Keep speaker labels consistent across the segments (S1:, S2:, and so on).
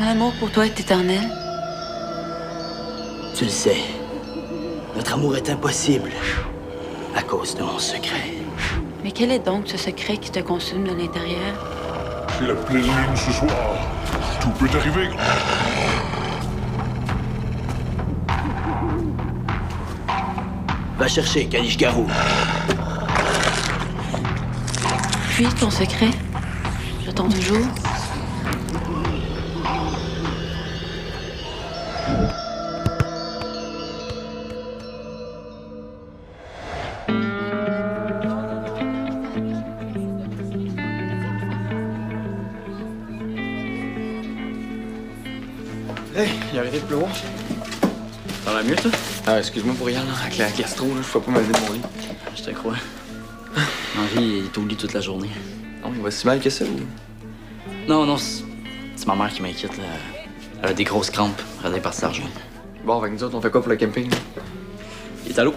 S1: amour pour toi est éternel?
S2: Tu le sais. Notre amour est impossible à cause de mon secret.
S1: Mais quel est donc ce secret qui te consume de l'intérieur?
S3: C'est la pleine lune ce soir. Tout peut arriver.
S2: Va chercher Kalish Garou.
S1: Puis ton secret? J'attends toujours.
S4: Hey, il a arrêté de pleuvoir. Ça va mieux, toi? Ah, excuse-moi pour rien, là. Avec la gastro, là, je peux pas me lever de mon lit.
S2: Je te crois. Henri est au lit toute la journée.
S4: Non, il va si mal que ça, ou?
S2: Non, c'est ma mère qui m'inquiète, là. Elle a des grosses crampes, radées par Sergent.
S4: Bon, avec nous autres, on fait quoi pour le camping, là?
S2: Il est à l'eau.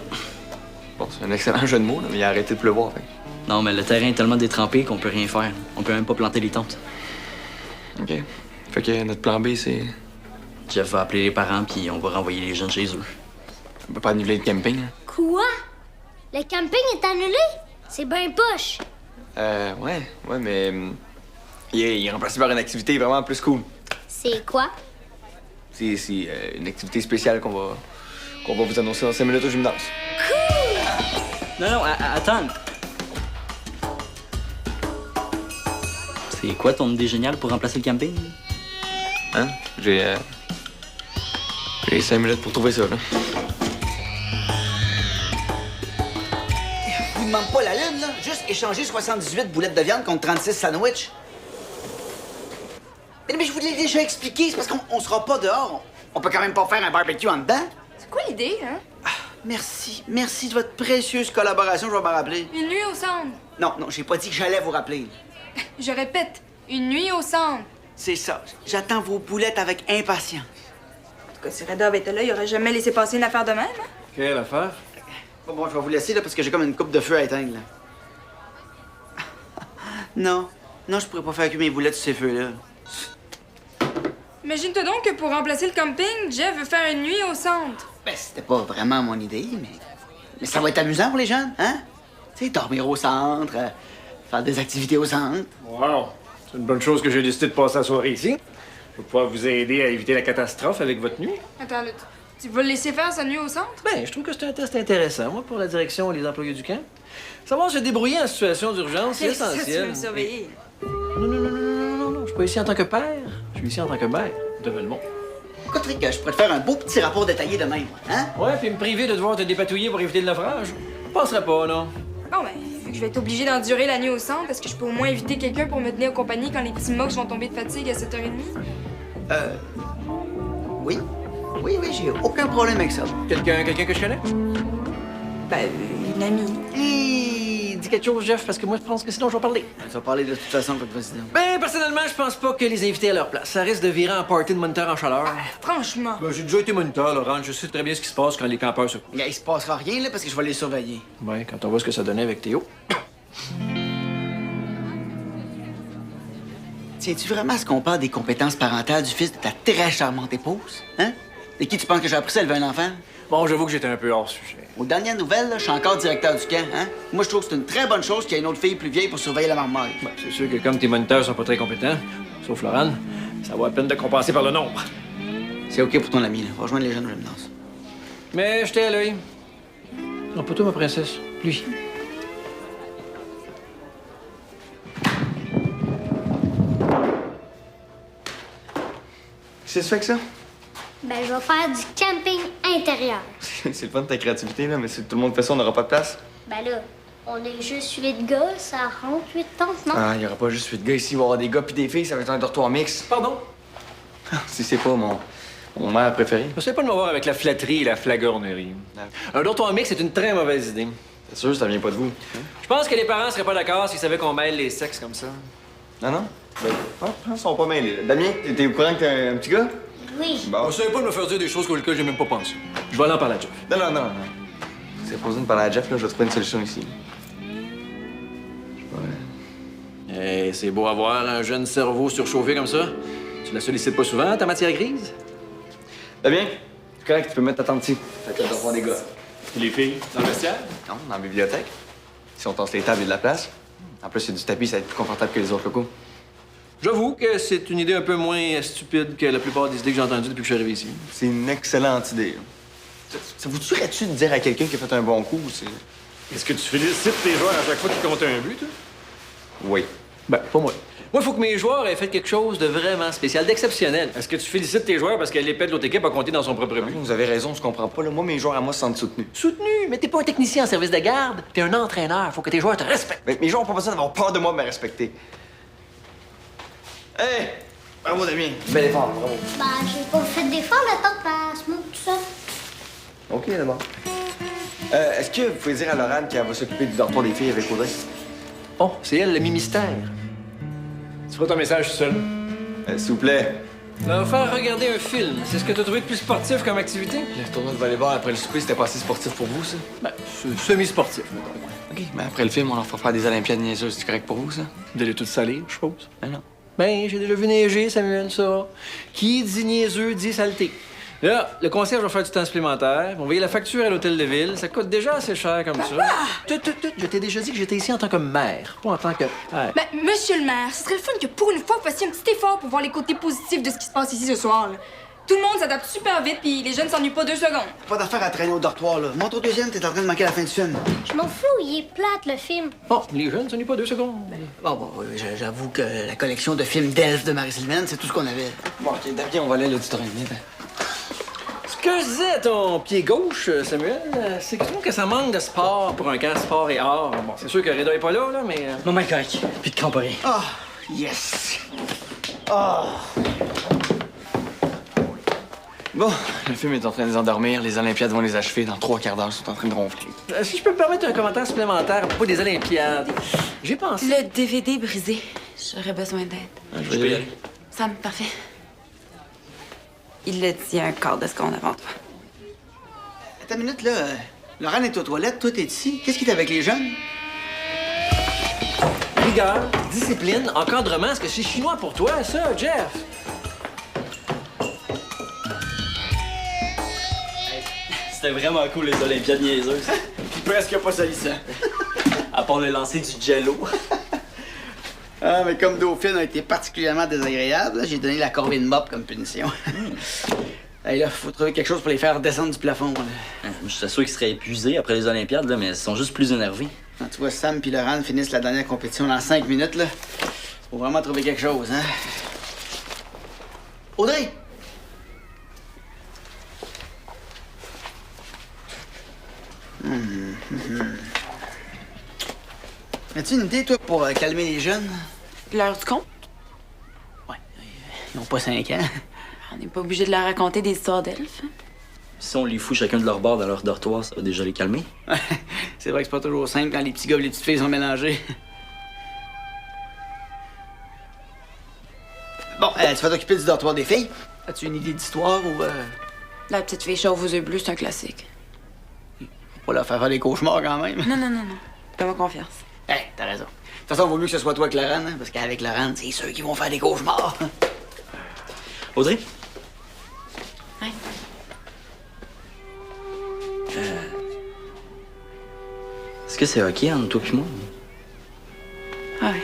S4: Bon, c'est un excellent jeu de mots, là, mais il a arrêté de pleuvoir, fait.
S2: Non, mais le terrain est tellement détrempé qu'on peut rien faire. On peut même pas planter les tentes.
S4: OK. Fait que notre plan B, c'est...
S2: Jeff va appeler les parents, puis on va renvoyer les jeunes chez eux.
S4: On peut pas annuler le camping, hein?
S5: Quoi? Le camping est annulé? C'est bien poche.
S4: Ouais, mais... il est remplacé par une activité vraiment plus cool.
S5: C'est quoi?
S4: C'est une activité spéciale qu'on va vous annoncer dans 5 minutes au gymnase.
S2: Non, attends. C'est quoi ton idée géniale pour remplacer le camping?
S4: Hein? J'ai 5 minutes pour trouver ça, là.
S6: Il me manque pas la lune, là. Juste échanger 78 boulettes de viande contre 36 sandwichs. Mais je vous l'ai déjà expliqué, c'est parce qu'on sera pas dehors. On peut quand même pas faire un barbecue en dedans.
S7: C'est quoi l'idée, hein?
S6: Merci de votre précieuse collaboration, je vais m'en rappeler.
S7: Une nuit au centre.
S6: Non, j'ai pas dit que j'allais vous rappeler.
S7: Je répète, une nuit au centre.
S6: C'est ça. J'attends vos boulettes avec impatience.
S7: En tout cas, si Reda avait été là, il aurait jamais laissé passer une affaire de même, hein?
S4: Quelle affaire?
S6: Bon, je vais vous laisser, là, parce que j'ai comme une coupe de feu à éteindre, là. Non, je pourrais pas faire cuire mes boulettes sur ces feux-là.
S7: Imagine-toi donc que pour remplacer le camping, Jeff veut faire une nuit au centre.
S6: Ben, c'était pas vraiment mon idée, mais ça va être amusant pour les jeunes, hein? Tu sais, dormir au centre, faire des activités au centre.
S8: Wow! C'est une bonne chose que j'ai décidé de passer la soirée ici. Je vais pouvoir vous aider à éviter la catastrophe avec votre nuit.
S7: Attends, là, tu vas le laisser faire sa nuit au centre?
S9: Ben, je trouve que c'est un test intéressant, moi, pour la direction et les employés du camp. Savoir se débrouiller en situation d'urgence, c'est
S7: Ça, tu veux
S9: essentiel.
S7: me surveiller.
S9: Non. Je suis pas ici en tant que père. Je suis ici en tant que maire de Velmont.
S6: Écoute, Rick, je pourrais te faire un beau petit rapport détaillé de même, hein?
S9: Ouais, puis me priver de devoir te dépatouiller pour éviter le naufrage. Je penserais pas, non.
S7: Bon, ben, vu que je vais être obligée d'endurer la nuit au centre, est-ce que je peux au moins inviter quelqu'un pour me tenir compagnie quand les petits mocs vont tomber de fatigue à 7h30?
S6: Oui, j'ai aucun problème avec ça.
S9: Quelqu'un que je connais?
S7: Ben, une amie.
S9: Hey, dis quelque chose, Jeff, parce que moi, je pense que sinon, je vais parler.
S6: Ça va parler de toute façon, votre président.
S9: Ben, personnellement, je pense pas que les invités à leur place. Ça risque de virer en party de moniteur en chaleur.
S7: Franchement.
S9: Ben, j'ai déjà été moniteur, Laurent. Je sais très bien ce qui se passe quand les campeurs se couchent.
S6: Il se passera rien, là, parce que je vais les surveiller.
S9: Ouais, quand on voit ce que ça donnait avec Théo.
S6: Tiens-tu vraiment à ce qu'on parle des compétences parentales du fils de ta très charmante épouse? Hein? De qui tu penses que j'ai appris ça, élever un enfant?
S9: Bon, j'avoue que j'étais un peu hors sujet.
S6: Aux dernières nouvelles, là, je suis encore directeur du camp, hein? Moi, je trouve que c'est une très bonne chose qu'il y ait une autre fille plus vieille pour surveiller la marmaille.
S9: Ben, c'est sûr que comme tes moniteurs sont pas très compétents, sauf Laurent, ça vaut la peine de compenser par le nombre.
S6: C'est OK pour ton ami, là. Va rejoindre les jeunes au gymnase.
S9: Mais j'étais à l'œil. Non, pas toi, ma princesse. Lui.
S4: Qu'est-ce que tu fais avec ça?
S5: Ben, je vais faire du camping intérieur.
S4: C'est le fun de ta créativité, là, mais si tout le monde fait ça, on n'aura pas de place.
S5: Ben là, on est juste 8 gars, ça rentre 8 tentes, non?
S4: Ah, il y aura pas juste 8 gars ici, il va y avoir des gars puis des filles, ça va être un dortoir mix.
S9: Pardon?
S4: Si c'est pas mon maire préféré.
S9: Essayez pas de me voir avec la flatterie et la flagornerie. Un dortoir mix, c'est une très mauvaise idée.
S4: C'est sûr, ça vient pas de vous.
S9: Je pense que les parents seraient pas d'accord s'ils savaient qu'on mêle les sexes comme ça.
S4: Non? Ben, ils sont pas mêlés. là. Damien, t'es au courant que t'es un petit gars?
S5: Oui.
S4: Bon.
S9: Essayez pas de me faire dire des choses auxquelles j'ai même pas pensé. Je vais aller en parler à Jeff.
S4: Non. C'est pas besoin de parler à Jeff, là, je vais trouver une solution ici.
S9: Hey, c'est beau à voir un jeune cerveau surchauffé comme ça. Tu Tu la sollicites pas souvent, ta matière grise?
S4: Damien, c'est correct, tu peux mettre ta tente ici. Fait que là, t'as des gars.
S8: Et les filles? Dans le vestiaire?
S4: Non, dans la bibliothèque. Si on tasse les tables, il y a de la place. En plus, il y a du tapis, ça va être plus confortable que les autres locaux.
S9: J'avoue que c'est une idée un peu moins stupide que la plupart des idées que j'ai entendues depuis que je suis arrivé ici.
S4: C'est une excellente idée. Ça vous tuerait-tu de dire à quelqu'un qui a fait un bon coup?
S8: Est-ce que tu félicites tes joueurs à chaque fois qu'ils comptent un but, toi?
S4: Oui.
S9: Ben, pas moi. Moi, il faut que mes joueurs aient fait quelque chose de vraiment spécial, d'exceptionnel.
S8: Est-ce que tu félicites tes joueurs parce que l'épée de l'autre équipe a compté dans son propre but?
S4: Vous avez raison, je comprends pas. Là. Moi, mes joueurs à moi se sentent soutenus.
S9: Soutenu, mais t'es pas un technicien en service de garde, t'es un entraîneur. Faut que tes joueurs te respectent.
S4: Mais mes joueurs ont pas besoin d'avoir peur de moi de me respecter. Hey! Bravo, Damien. Bel effort, bravo.
S5: Bah, j'ai pas fait d'effort, la tante, elle se monte tout ça.
S4: OK, d'abord. Est-ce que vous pouvez dire à Laurent qu'elle va s'occuper du dortoir des filles avec Audrey?
S9: Oh, c'est elle, le mi-mystère.
S8: Tu feras ton message tout seul.
S4: S'il vous plaît.
S9: On va faire regarder un film. C'est ce que t'as trouvé de plus sportif comme activité?
S4: Le tournoi de volleyball après le souper, c'était pas assez sportif pour vous, ça?
S9: Ben, semi-sportif, mettons.
S4: OK, mais après le film, on leur fera faire des Olympiades niaiseuses. C'est correct pour vous, ça?
S9: Vous allez tout salir, je suppose.
S4: Ben non.
S9: Ben, j'ai déjà vu neiger, Samuel, ça. Qui dit niaiseux dit saleté. Là, le concierge va faire du temps supplémentaire. On va payer la facture à l'hôtel de ville. Ça coûte déjà assez cher comme ça. Je t'ai déjà dit que j'étais ici en tant que maire, pas en tant que... Ouais.
S7: Ben, monsieur le maire, ce serait le fun que pour une fois, vous fassiez un petit effort pour voir les côtés positifs de ce qui se passe ici ce soir. Là. Tout le monde s'adapte super vite, puis les jeunes s'ennuient pas 2 secondes.
S6: Pas d'affaire à traîner au dortoir, là. Monte au deuxième, t'es en train de manquer la fin du film.
S5: Je m'en fous, il est plate, le film.
S9: Bon, les jeunes s'ennuient pas 2 secondes.
S6: Bon, j'avoue que la collection de films d'elfes de Marie-Sylvaine, c'est tout ce qu'on avait.
S4: Bon, OK, Damien, on va aller à l'auditorium.
S9: Ce que je disais à ton pied gauche, Samuel, c'est que je trouve que ça manque de sport pour un camp sport et art. Bon, c'est sûr que Reda est pas là, mais...
S2: Maman est correct. Puis de crampe rien.
S6: Ah, yes! Ah!
S4: Bon, le film est en train de les endormir. Les Olympiades vont les achever. Dans 3 quarts d'heure, ils sont en train de ronfler.
S9: Si je peux me permettre un commentaire supplémentaire à propos des Olympiades, j'ai pensé...
S1: Le DVD brisé. J'aurais besoin d'aide.
S4: Je peux y aller.
S1: Sam, parfait. Il l'a dit un quart de seconde avant toi.
S6: Attends une minute, là. Laurent est aux toilettes, toi, t'es ici. Qu'est-ce qui est avec les jeunes?
S9: Rigueur, discipline, encadrement, est-ce que c'est chinois pour toi, ça, Jeff?
S2: C'était vraiment cool, les Olympiades niaiseuses.
S6: Puis presque pas salissant.
S2: À part le lancer du jello.
S6: Ah, mais comme Dauphine a été particulièrement désagréable, là, j'ai donné la corvée de mop comme punition. Hey, là, faut trouver quelque chose pour les faire descendre du plafond. Là.
S2: Je suis sûr qu'ils seraient épuisés après les Olympiades, là, mais ils sont juste plus énervés.
S6: Quand tu vois Sam puis Laurent finissent la dernière compétition dans 5 minutes, là, faut vraiment trouver quelque chose, hein? Audrey! As-tu une idée, toi, pour calmer les jeunes?
S1: L'heure du compte?
S6: Ouais, ils n'ont pas 5 ans.
S1: On n'est pas obligé de leur raconter des histoires d'elfes. Hein?
S2: Si on les fout chacun de leur bord dans leur dortoir, ça va déjà les calmer.
S6: C'est vrai que c'est pas toujours simple quand les petits gars et les petites filles sont mélangés. Bon, tu vas t'occuper du dortoir des filles. As-tu une idée d'histoire ou...
S1: La petite fille chauve aux yeux bleus, c'est un classique.
S6: Faut leur faire des cauchemars quand même.
S1: Non. Fais-moi confiance.
S6: Hey, t'as raison. De toute façon, il vaut mieux que ce soit toi que Laurent, hein, parce qu'avec Laurent, c'est ceux qui vont faire des cauchemars.
S2: Audrey?
S1: Ouais.
S2: Est-ce que c'est OK entre toi et moi?
S1: Ah ouais.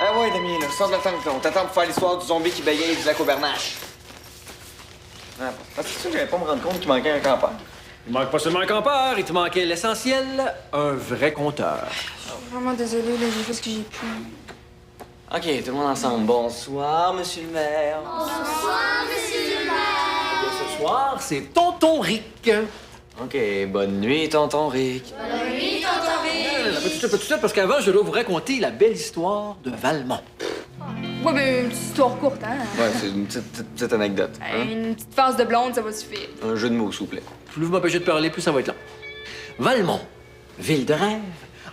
S4: Ah ouais, Damien, là, sors de la tente, là. On t'attend pour faire l'histoire du zombie qui bégayait du lac au Bernache. Ah, c'est sûr que j'allais pas me rendre compte qu'il manquait un campeur.
S9: Il manque pas seulement un campeur, il te manquait l'essentiel, un vrai compteur.
S7: Je suis vraiment désolée, là, j'ai fait ce que j'ai pu.
S2: OK, tout le monde ensemble. Bonsoir, monsieur le maire.
S9: Ce soir, c'est Tonton Rick.
S2: OK, bonne nuit, tonton Rick.
S9: Petit, parce qu'avant, je dois vous raconter la belle histoire de Valmont.
S7: Ouais, ben, une petite histoire courte, hein?
S4: Ouais, c'est une petite anecdote. Hein?
S7: Une petite phase de blonde, ça va suffire.
S4: Un jeu de mots, s'il vous plaît.
S9: Plus vous m'empêchez de parler, plus ça va être long. Valmont, ville de rêve,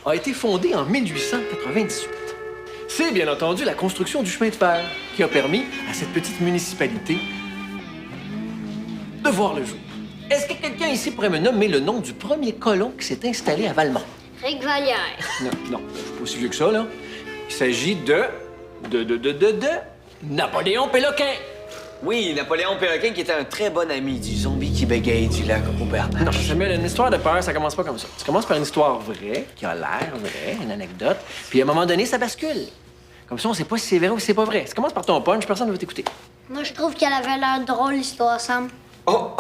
S9: a été fondée en 1898. C'est bien entendu la construction du chemin de fer qui a permis à cette petite municipalité de voir le jour. Est-ce que quelqu'un ici pourrait me nommer le nom du premier colon qui s'est installé à Valmont?
S5: Rick Vallière.
S9: Non, je pas aussi vieux que ça, là. Il s'agit de Napoléon Péloquin.
S4: Oui, Napoléon Péloquin qui était un très bon ami du zombie qui bégaye du lac Aubernache.
S9: Non, Samuel, une histoire de peur, ça commence pas comme ça. Ça commence par une histoire vraie, qui a l'air vraie, une anecdote, puis à un moment donné, ça bascule. Comme ça, on sait pas si c'est vrai ou si c'est pas vrai. Ça commence par ton punch, personne ne veut t'écouter.
S5: Moi, je trouve qu'elle avait l'air drôle, l'histoire, Sam.
S4: Oh,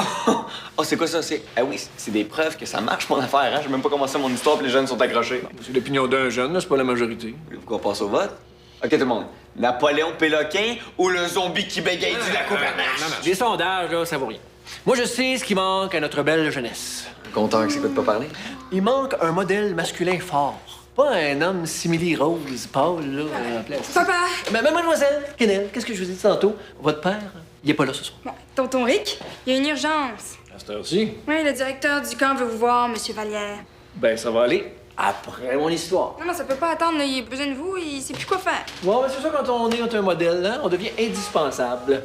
S4: c'est quoi ça? Ah oui, c'est des preuves que ça marche, mon affaire, hein? J'ai même pas commencé mon histoire, puis les jeunes sont accrochés.
S9: C'est l'opinion d'un jeune, là, c'est pas la majorité.
S4: Voulez-vous qu'on passe au vote? OK, tout le monde. Napoléon Péloquin ou le zombie qui bégaye du lac Aubernache?
S9: Des sondages, là, ça vaut rien. Moi, je sais ce qui manque à notre belle jeunesse.
S4: Content que ça coûte pas parler?
S9: Il manque un modèle masculin fort. Pas un homme simili-rose, pâle, là, en place.
S7: Papa!
S9: Mais mademoiselle, Kennel, qu'est-ce que je vous ai dit tantôt? Votre père, il est pas là ce soir.
S7: Bon, tonton Rick, il y a une urgence.
S9: À cette heure-ci?
S7: Oui, le directeur du camp veut vous voir, Monsieur Vallière.
S9: Ben, ça va aller après mon histoire.
S7: Non, ça peut pas attendre, là. Il a besoin de vous, il sait plus quoi faire.
S9: Bon, ben, c'est ça, quand on est un modèle, hein, on devient indispensable.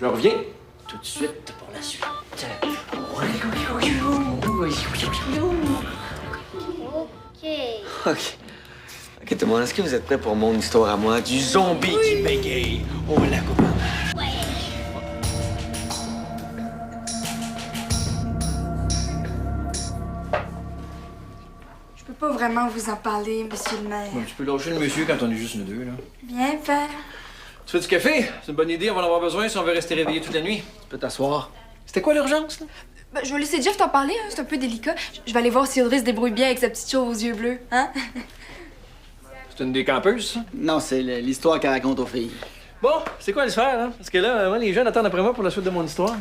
S9: Je reviens tout de suite pour la suite.
S5: OK.
S4: OK, tout le monde, est-ce que vous êtes prêts pour mon histoire à moi du zombie qui bégaye au lac Aubernache?
S7: Je peux pas vraiment vous en parler, Monsieur le maire.
S9: Tu peux lâcher le monsieur quand on est juste nous deux, là.
S7: Bien faire.
S9: Tu fais du café? C'est une bonne idée, on va en avoir besoin si on veut rester réveillé toute la nuit. Tu peux t'asseoir. C'était quoi l'urgence, là?
S7: Ben, je vais laisser Jeff t'en parler, hein. C'est un peu délicat. Je vais aller voir si Audrey se débrouille bien avec sa petite chose aux yeux bleus, hein?
S9: C'est une des campeuses, ça?
S6: Non, c'est l'histoire qu'elle raconte aux filles.
S9: Bon, c'est quoi l'histoire, hein? Parce que là, moi, les jeunes attendent après moi pour la suite de mon histoire.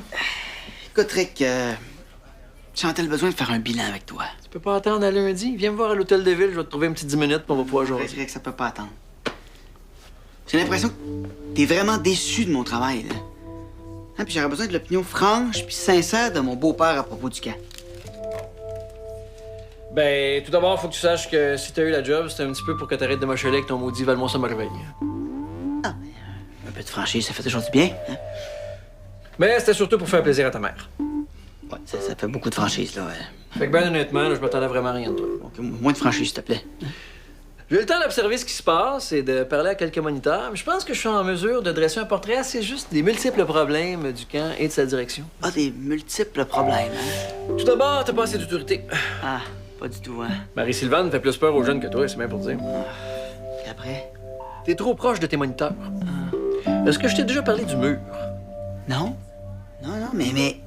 S6: Écoute, Rick, je sentais le besoin de faire un bilan avec toi.
S9: Tu peux pas attendre à lundi? Viens me voir à l'hôtel de ville, je vais te trouver une petite 10 minutes, puis on va pouvoir jouer.
S6: Rick, ça peut pas attendre. J'ai l'impression que t'es vraiment déçu de mon travail, là. Hein, puis j'aurais besoin de l'opinion franche puis sincère de mon beau-père à propos du camp.
S9: Ben, tout d'abord, faut que tu saches que si t'as eu la job, c'était un petit peu pour que t'arrêtes de m'acheler avec ton maudit Valmont ça me réveille.
S6: Ah, mais un peu de franchise, ça fait toujours du bien, hein?
S9: Mais c'était surtout pour faire plaisir à ta mère.
S6: Ouais, ça fait beaucoup de franchise, là.
S9: Fait que ben honnêtement, là, je m'attendais vraiment à rien de toi.
S6: Donc, moins de franchise, s'il te plaît.
S9: J'ai eu le temps d'observer ce qui se passe et de parler à quelques moniteurs, mais je pense que je suis en mesure de dresser un portrait assez juste des multiples problèmes du camp et de sa direction.
S6: Ah, des multiples problèmes, hein?
S9: Tout d'abord, t'as pas assez d'autorité.
S6: Ah, pas du tout, hein?
S9: Marie-Sylvane fait plus peur aux jeunes que toi, c'est bien pour dire.
S6: Et après?
S9: T'es trop proche de tes moniteurs. Est-ce que je t'ai déjà parlé du mur?
S6: Non? Non, mais...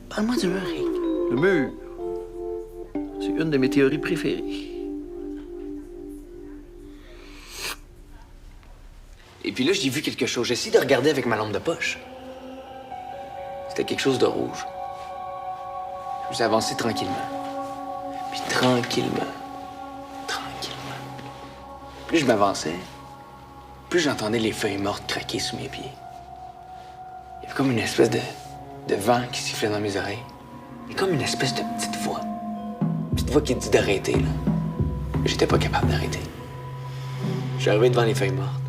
S6: Parle-moi du mur, Rick.
S9: Le mur, c'est une de mes théories préférées.
S4: Et puis là, j'ai vu quelque chose. J'ai essayé de regarder avec ma lampe de poche. C'était quelque chose de rouge. Je vous ai avancé tranquillement. Puis tranquillement. Plus je m'avançais, plus j'entendais les feuilles mortes craquer sous mes pieds. Il y avait comme une espèce de vent qui sifflait dans mes oreilles. Et comme une espèce de petite voix. Une petite voix qui dit d'arrêter, là. J'étais pas capable d'arrêter. Je suis arrivé devant les feuilles mortes.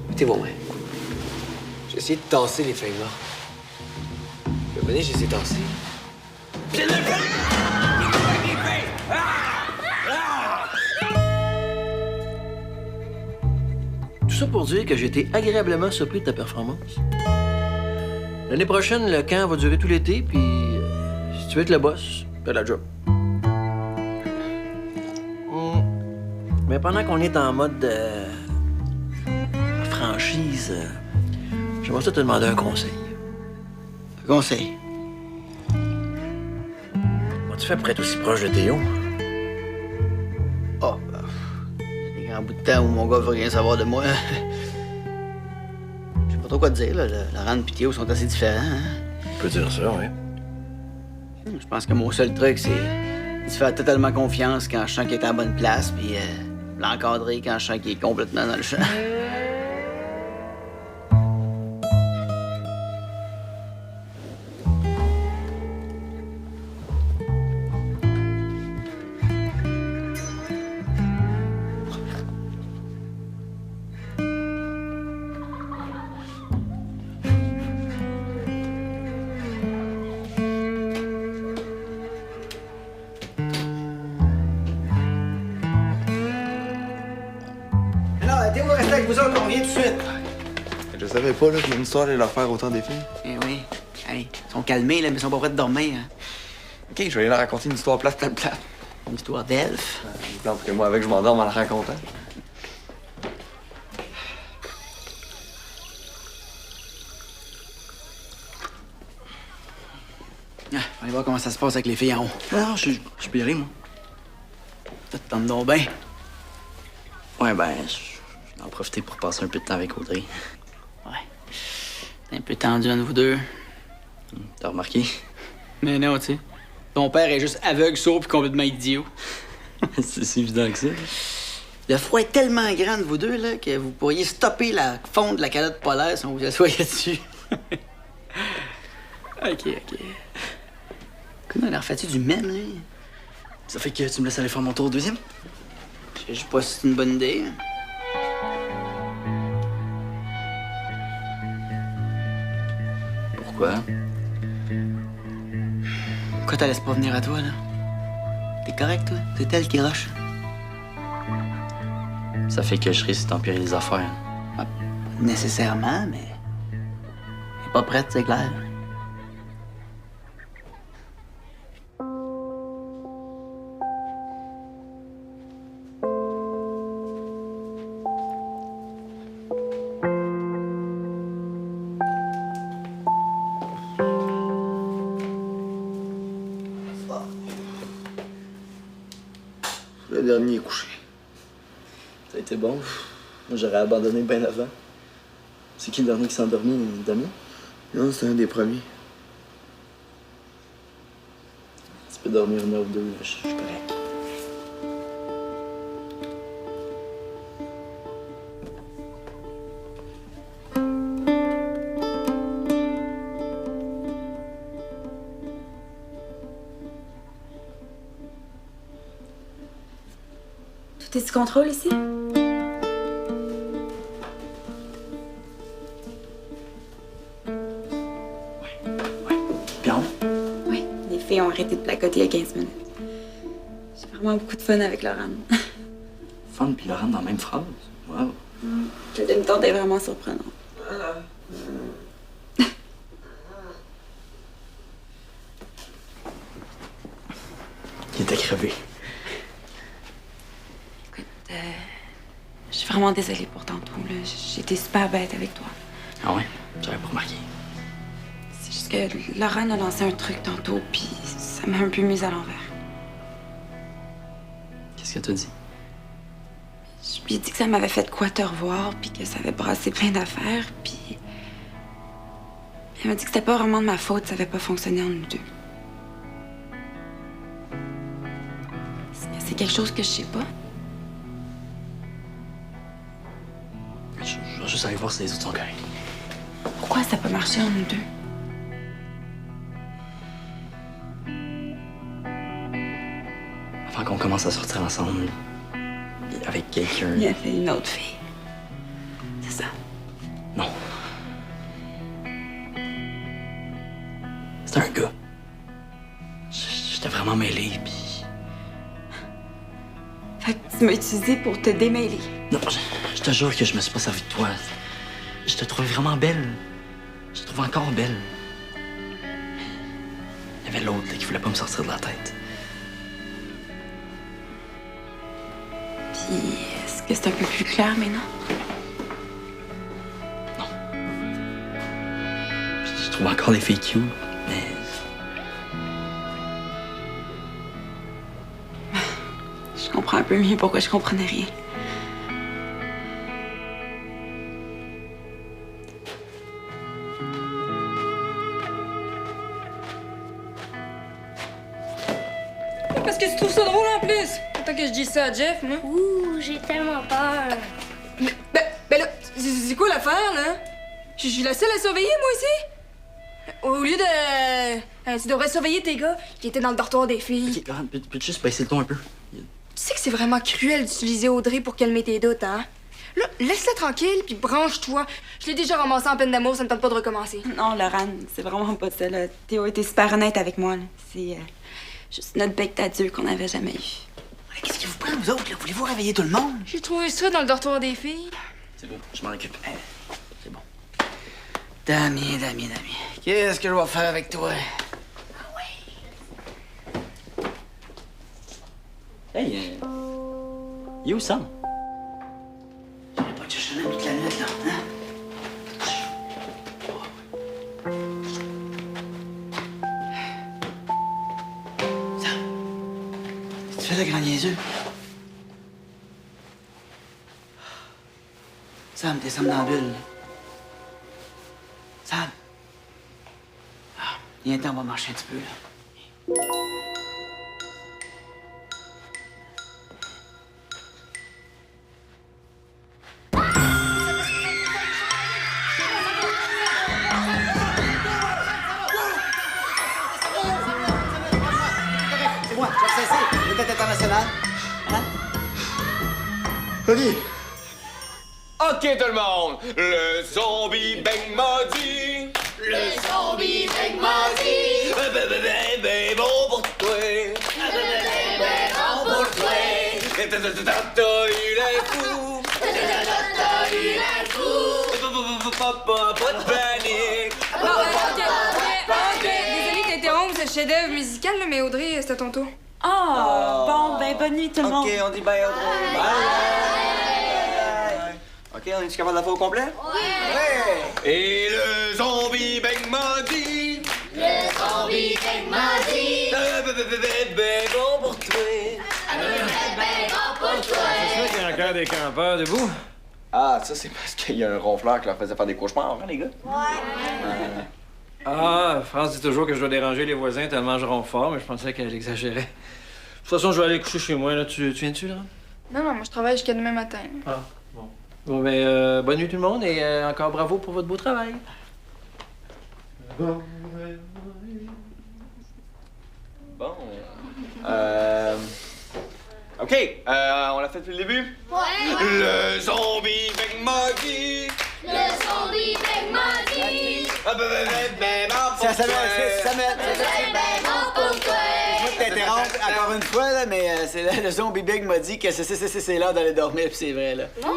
S4: Mettez vos mains. J'ai essayé de tasser les feuilles mortes. Puis à un moment donné, je les ai tassées. Puis il y en a plein!
S9: Tout ça pour dire que j'ai été agréablement surpris de ta performance. L'année prochaine, le camp va durer tout l'été, puis si tu veux être le boss, t'as la job. Mais pendant qu'on est en mode franchise, j'aimerais ça te demander un conseil.
S6: Un conseil?
S9: Comment tu fais pour être aussi proche de Théo?
S6: Oh, il y a des grands bouts de temps où mon gars veut rien savoir de moi. Je sais pas trop quoi te dire, là. Laurent et Théo sont assez différents, hein?
S9: Tu peux dire ça, oui.
S6: Je pense que mon seul truc, c'est de se faire totalement confiance quand je sens qu'il est à la bonne place, puis l'encadrer quand je sens qu'il est complètement dans le champ. vous autres, on vient tout de suite.
S10: Je savais pas là, que mon histoire allait leur faire autant d'effets.
S6: Eh oui. Hey, ils sont calmés, là, mais ils sont pas prêts de dormir. Hein.
S10: Ok, je vais aller leur raconter une histoire plate.
S6: Une histoire d'elfe.
S10: Il plante que moi avec, je m'endorme en la racontant.
S6: Ah, on va aller voir comment ça se passe avec les filles en haut.
S2: Non, je peux y aller, moi.
S6: Ça te tente donc bien.
S2: Ouais, ben, je vais en profiter pour passer un peu de temps avec Audrey.
S6: Ouais. C'est un peu tendu entre vous deux.
S2: T'as remarqué?
S6: Mais non, tu sais. Ton père est juste aveugle, sourd puis complètement idiot.
S2: C'est si évident que ça.
S6: Le froid est tellement grand entre vous deux là, que vous pourriez stopper la fonte de la calotte polaire si on vous asseyait dessus. OK. Comment on a refait du même, lui?
S2: Ça fait que tu me laisses aller faire mon tour au deuxième?
S6: Je sais pas si c'est une bonne idée.
S2: Pourquoi?
S6: Pourquoi t'as laisses pas venir à toi, là? T'es correct, toi? C'est elle qui rush.
S2: Ça fait que je risque d'empirer les affaires.
S6: Pas nécessairement, mais... Elle est pas prête, c'est clair.
S10: Le dernier est couché.
S2: Ça a été bon. Moi, j'aurais abandonné bien avant. C'est qui le dernier qui s'est endormi, Damien?
S10: Non, c'est un des premiers.
S2: Tu peux dormir une heure ou deux, je suis correct.
S1: Tout est sous contrôle ici?
S2: Bien.
S1: Oui, les filles ont arrêté de placoter il y a 15 minutes. J'ai vraiment beaucoup de fun avec Laurent.
S2: Fun puis Laurent dans la même phrase. Wow.
S1: Le demi-temps est vraiment surprenant.
S2: Il était crevé.
S1: Écoute, je suis vraiment désolée pour tantôt. J'étais super bête avec toi.
S2: Ah ouais? J'avais pas remarqué.
S1: C'est juste que Laurent a lancé un truc tantôt, puis ça m'a un peu mise à l'envers.
S2: Qu'est-ce que t'as dit?
S1: Je lui ai dit que ça m'avait fait quoi te revoir, puis que ça avait brassé plein d'affaires, puis... Elle m'a dit que c'était pas vraiment de ma faute, ça avait pas fonctionné entre nous deux. Est-ce que c'est quelque chose que je sais pas?
S2: Je vais juste aller voir si les autres sont corrects.
S1: Pourquoi ça a pas marché entre nous deux?
S2: Avant qu'on commence à sortir ensemble, avec quelqu'un...
S1: Il y avait une autre fille. C'est ça.
S2: Non. C'était un gars. J'étais vraiment mêlé, puis...
S1: Fait que tu m'as utilisé pour te démêler.
S2: Non, je te jure que je me suis pas servi de toi. Je te trouvais vraiment belle. Je te trouvais encore belle. Il y avait l'autre là, qui voulait pas me sortir de la tête.
S1: Puis, est-ce que c'est un peu plus clair maintenant?
S2: Non. Je trouve encore les filles cute, mais...
S1: Je comprends un peu mieux pourquoi je comprenais rien.
S7: Parce que tu trouves ça drôle en plus. Tant que je dis ça à Jeff, moi.
S5: Ouh, j'ai tellement peur.
S7: Ben là, c'est quoi l'affaire, là? Je suis la seule à surveiller, moi, ici? Au lieu de... tu devrais surveiller tes gars qui étaient dans le dortoir des filles.
S2: Ok, Laurent, peux-tu juste baisser le ton un peu?
S7: Tu sais que c'est vraiment cruel d'utiliser Audrey pour calmer tes doutes, hein? Là, laisse-la tranquille, puis branche-toi. Je l'ai déjà ramassé en peine d'amour, ça me tente pas de recommencer.
S1: Non, Laurent, c'est vraiment pas ça, là. Théo était super honnête avec moi, là. C'est juste notre bec d'adieu qu'on n'avait jamais eu.
S6: Qu'est-ce qui vous prend, vous autres, là? Voulez-vous réveiller tout le monde?
S7: J'ai trouvé ça dans le dortoir des filles.
S2: C'est beau, je m'en occupe.
S6: C'est bon. Damien. Qu'est-ce que je vais faire avec toi?
S2: Hey, il est où Sam?
S6: J'aurais pas de chercher toute la nuit, là, hein? Sam, tu fais le grand niaiseux? Sam, t'es somnambule. Sam. Ah, viens, on va marcher un petit peu, là. C'est moi, Jacques Saint-Cyr, vedette internationale. Hein?
S2: Honey!
S10: Ok, tout le monde! Le zombie bang m'a dit!
S5: Le zombie bang m'a dit.
S10: Ben bon pour toi!
S5: Bon pour toi.
S10: Il est fou!
S5: Il est fou.
S10: Pas de panique!
S7: OK. Désolée d'interrompre ce chef-d'œuvre musical, là, mais Audrey, c'est à ton tour.
S11: Oh, bon, ben bonne nuit tout le monde.
S10: Ok, on dit bye, Audrey. Bye! Ok, on est-tu capable de la faire au complet? Ouais! Et le zombie bang m'a dit!
S5: Le zombie bang m'a dit.
S10: Ben bon pour toi!
S5: Ben bon pour toi.
S9: C'est ça qu'il y a encore des campeurs debout?
S10: Ah, ça, c'est parce qu'il y a un ronfleur qui leur faisait faire des cauchemars, hein, les gars?
S9: Ah, France dit toujours que je dois déranger les voisins tellement je ronfle fort, mais je pensais qu'elle exagérait. De toute façon, je vais aller coucher chez moi, là. Tu viens-tu, là?
S7: Non, moi, je travaille jusqu'à demain matin.
S9: Ah, bon. Bon, ben, bonne nuit tout le monde et encore bravo pour votre beau travail.
S10: Bon. OK, on l'a fait depuis le début?
S5: Ouais.
S10: Le zombie bang m'a dit!
S5: Le zombie bang m'a dit.
S10: Ben bon pour
S6: Ça
S10: toi!
S5: Ben bon pour toi.
S6: Je vais t'interrompre encore une fois, là, mais c'est le zombie big m'a dit que c'est l'heure d'aller dormir, puis c'est vrai, là.
S5: Non.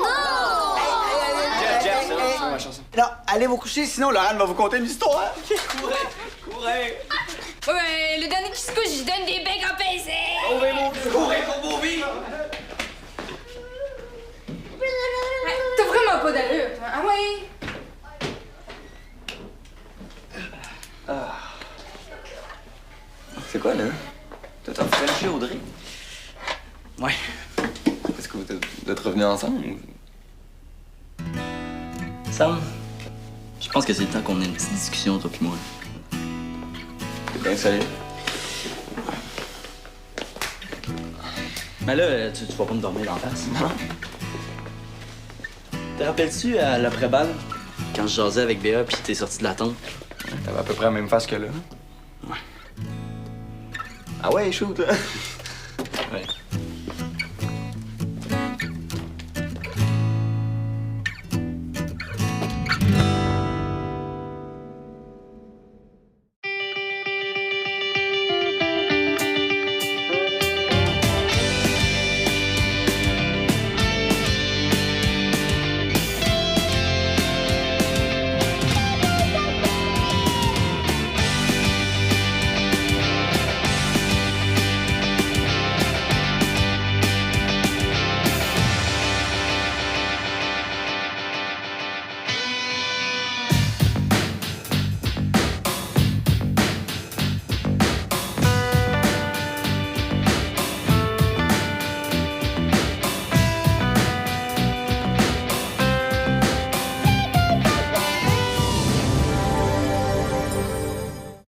S10: Jeff, c'est ma chanson.
S6: Non, allez vous coucher, sinon Laurent va vous conter une histoire.
S10: Courez!
S7: Ouais, le dernier qui se couche, je donne des becs en PC.
S10: Courez pour vos vies!
S7: T'as vraiment pas d'allure, toi. Ah ouais?
S10: C'est quoi, là? T'as frenché Audrey?
S6: Ouais.
S10: Est-ce que vous êtes revenus ensemble?
S2: Sam, je pense que c'est le temps qu'on ait une petite discussion, toi pis moi.
S10: T'es bien solide.
S2: Mais là, tu vas pas me dormir d'en face. Non. Te rappelles-tu à l'après-balle, quand je jasais avec Béa pis t'es sorti de la tente?
S10: T'avais à peu près la même face que là.
S2: Ouais.
S10: Ah ouais, shoot, là.